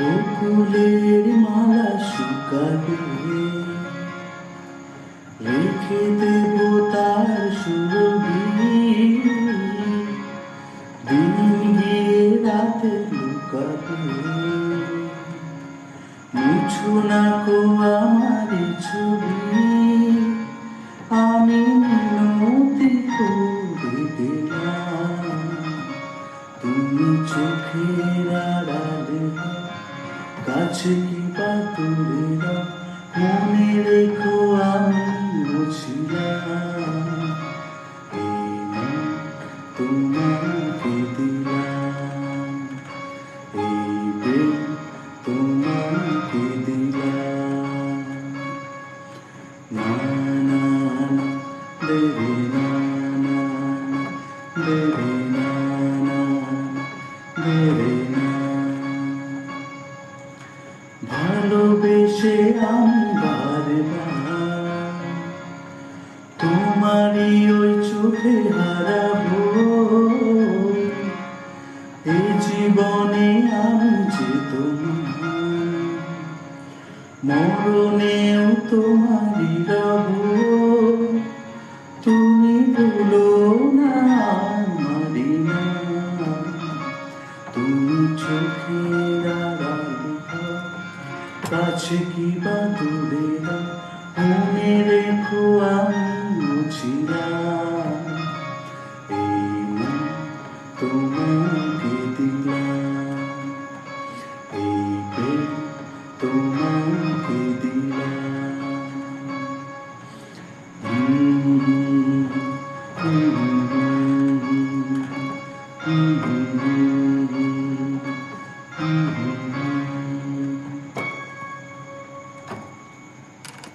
বকুলের মালা শুকাবে, রেখে দেব তার সুরভি। দিন গিয়ে রাতে লুকাবে, মুছো না কো আমার ছবি। আমি মিনতি করে গেলাম, তুমি চোখের আড়ালে কাছে কি বা দূরে না, মনে রেখো আমি ছিলাম। এই মন তোমাকে দিলাম, এই প্রেম তোমাকে দিলাম। না না না দেবে, না না দেবে, না না দেবে না। ভালোবেসে আমি বারবার তোমারই ওই চোখে হারাবো। এই জীবনে আমি যে তোমার, মরণেও তোমারই রব। তুমি ভুলো না আমারই নাম, তুমি চোখের আড়ালে কাছে কি বা দূরে না, মনে রেখো আমি ছিলাম। এই মন তোমাকে দিলাম, এই প্রেম তোমাকে দিলাম। হুম হুম হুম হুম হুম।